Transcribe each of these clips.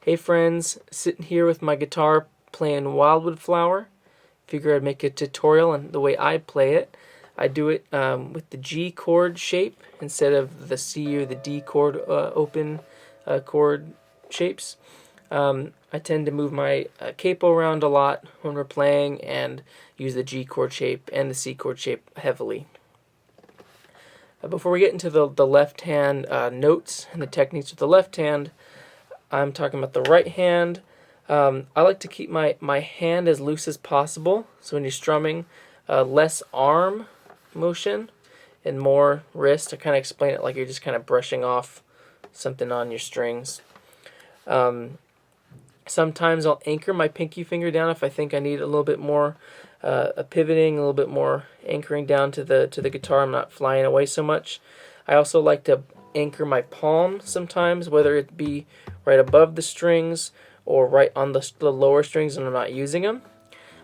Hey friends, sitting here with my guitar playing Wildwood Flower. Figure I'd make a tutorial on the way I play it. I do it with the G chord shape instead of the C or the D chord open chord shapes. I tend to move my capo around a lot when we're playing and use the G chord shape and the C chord shape heavily. Before we get into the left hand notes and the techniques with the left hand, I'm talking about the right hand. I like to keep my hand as loose as possible, so when you're strumming, less arm motion and more wrist. I kind of explain it like you're just kind of brushing off something on your strings. Sometimes I'll anchor my pinky finger down if I think I need a little bit more a pivoting, a little bit more anchoring down to the guitar. I'm not flying away so much. I also like to anchor my palm sometimes, whether it be right above the strings or right on the lower strings when I'm not using them.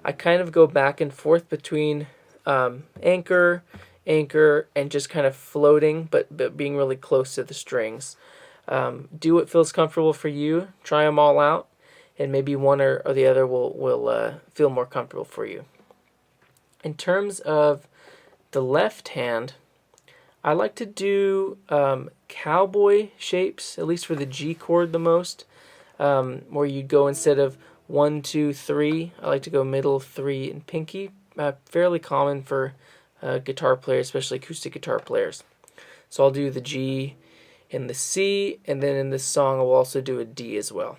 I kind of go back and forth between anchor, and just kind of floating, but being really close to the strings. Do what feels comfortable for you. Try them all out, and maybe one or the other will feel more comfortable for you. In terms of the left hand, I like to do cowboy shapes, at least for the G chord the most, where you go instead of 1, 2, 3, I like to go middle, 3, and pinky. Fairly common for guitar players, especially acoustic guitar players. So I'll do the G and the C, and then in this song I'll also do a D as well.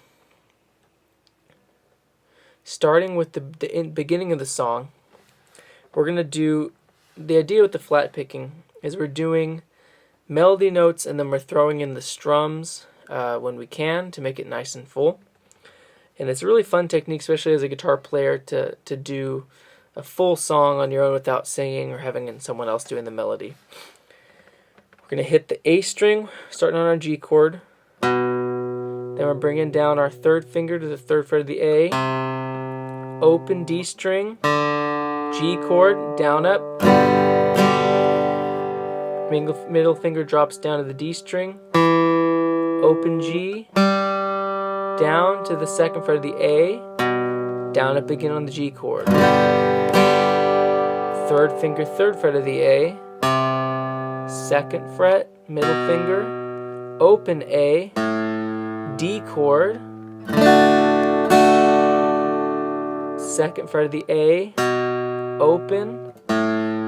Starting with the beginning of the song, we're going to do, the idea with the flat picking is we're doing melody notes and then we're throwing in the strums when we can to make it nice and full. And it's a really fun technique, especially as a guitar player, to do a full song on your own without singing or having someone else doing the melody. We're going to hit the A string, starting on our G chord. Then we're bringing down our third finger to the third fret of the A. Open D string, G chord, down up. Middle finger drops down to the D string. Open G, down to the second fret of the A, down up again on the G chord. Third finger, third fret of the A, second fret, middle finger, open A, D chord, second fret of the A, open,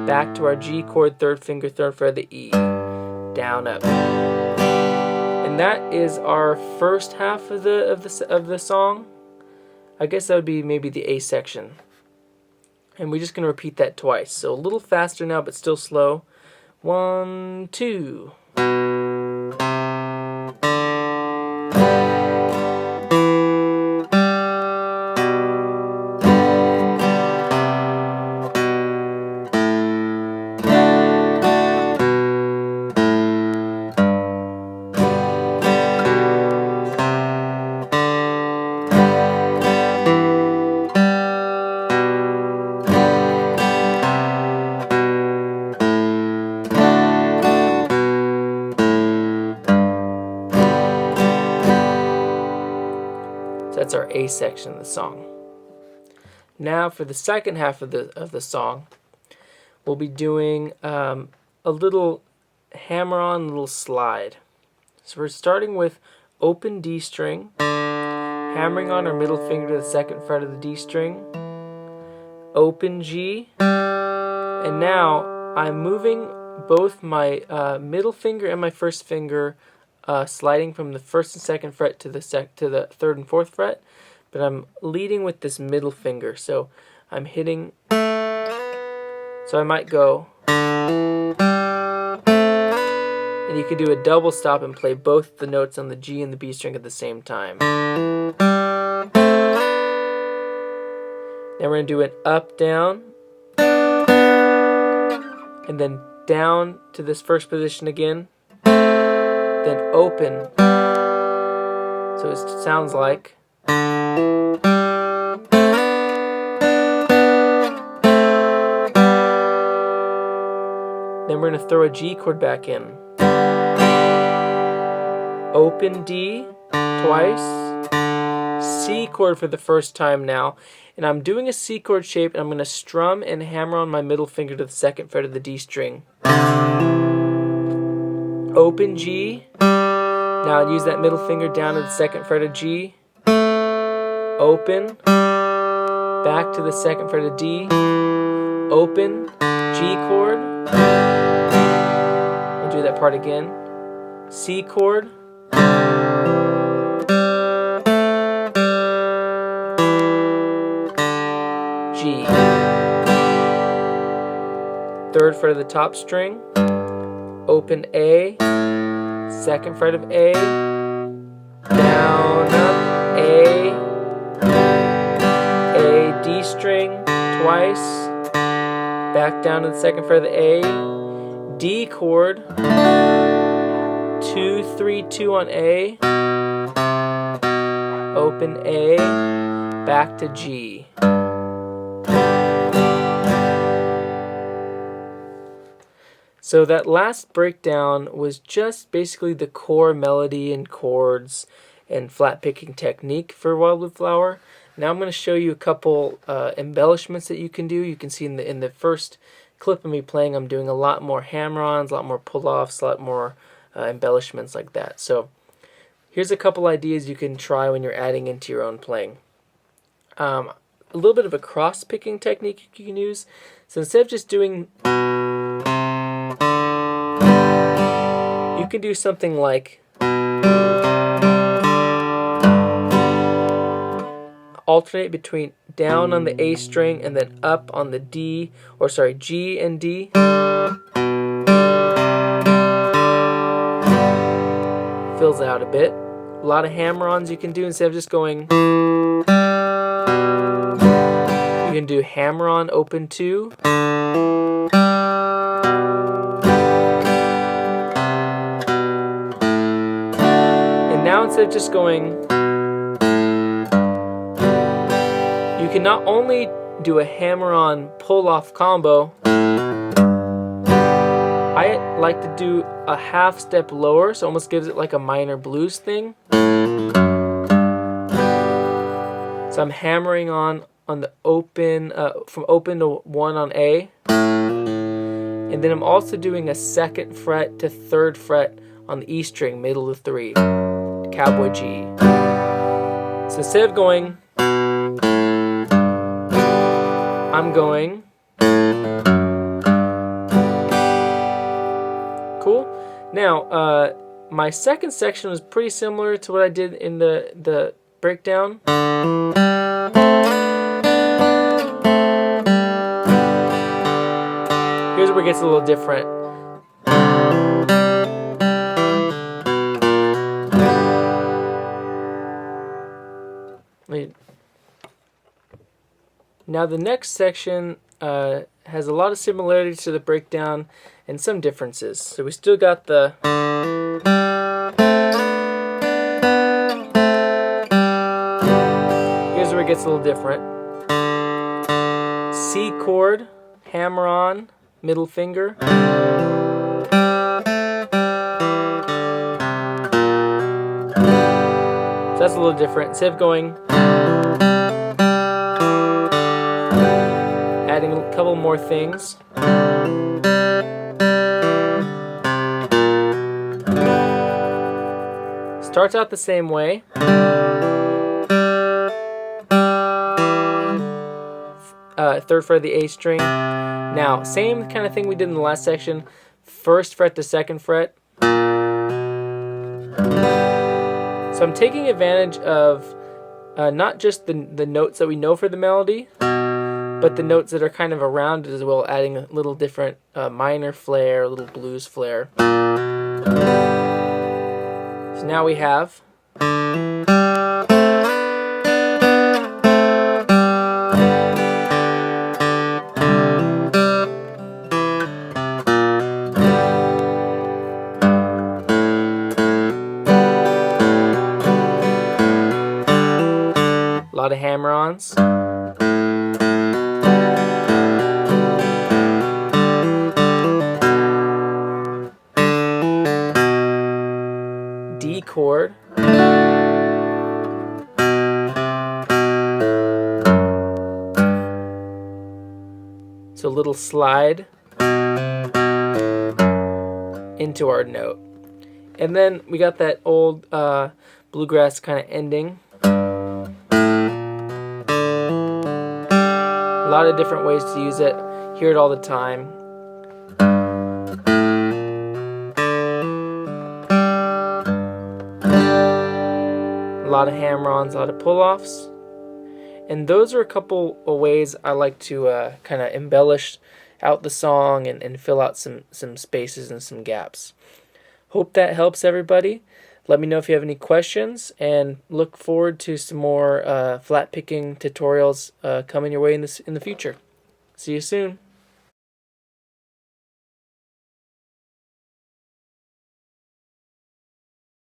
back to our G chord, third finger, third fret of the E, down up. And that is our first half of the song. I guess that would be maybe the A section. And we're just going to repeat that twice. So a little faster now, but still slow. 1, 2. That's our A section of the song. Now for the second half of the song, we'll be doing a little hammer-on, little slide. So we're starting with open D string, hammering on our middle finger to the second fret of the D string, open G, and now I'm moving both my middle finger and my first finger sliding from the first and second fret to the third and fourth fret, but I'm leading with this middle finger. So I'm hitting, so I might go, and you could do a double stop and play both the notes on the G and the B string at the same time. Then we're going to do an up, down, and then down to this first position again, then open, so it sounds like. Then we're going to throw a G chord back in. Open D twice, C chord for the first time now. And I'm doing a C chord shape, and I'm going to strum and hammer on my middle finger to the 2nd fret of the D string. Open G. Now I'd use that middle finger down to the 2nd fret of G. Open. Back to the 2nd fret of D. Open. G chord. I'll do that part again. C chord. G. 3rd fret of the top string. Open A. 2nd fret of A. Down, up, A. A, D string, twice. Back down to the 2nd fret of the A. D chord. 2, 3, 2 on A. Open A. Back to G. So that last breakdown was just basically the core melody and chords and flat picking technique for Wildwood Flower. Now I'm going to show you a couple embellishments that you can do. You can see in the first clip of me playing, I'm doing a lot more hammer-ons, a lot more pull-offs, a lot more embellishments like that. So here's a couple ideas you can try when you're adding into your own playing. A little bit of a cross-picking technique you can use. So instead of just doing... You can do something like alternate between down on the A string and then up on the D, or sorry, G and D. Fills out a bit. A lot of hammer-ons you can do instead of just going. You can do hammer-on open 2. Now instead of just going, you can not only do a hammer-on pull-off combo, I like to do a half step lower, so it almost gives it like a minor blues thing. So I'm hammering on the open, from open to 1 on A, and then I'm also doing a 2nd fret to 3rd fret on the E string, middle to 3. Cowboy G. So instead of going, I'm going. Cool. Now, my second section was pretty similar to what I did in the breakdown. Here's where it gets a little different. Now the next section has a lot of similarities to the breakdown and some differences. So we still got the here's where it gets a little different. C chord, hammer on, middle finger. So that's a little different. Instead of going, adding a couple more things. Starts out the same way. 3rd fret of the A string. Now, same kind of thing we did in the last section. 1st fret to 2nd fret. So I'm taking advantage of not just the notes that we know for the melody, but the notes that are kind of around it as well, adding a little different minor flair, a little blues flair. So now we have a lot of hammer-ons. D chord. little slide into our note. And then we got that old bluegrass kind of ending. A lot of different ways to use it. Hear it all the time. A lot of hammer-ons, a lot of pull-offs. And those are a couple of ways I like to kind of embellish out the song and fill out some spaces and some gaps. Hope that helps everybody. Let me know if you have any questions, and look forward to some more flat picking tutorials coming your way in the future. See you soon.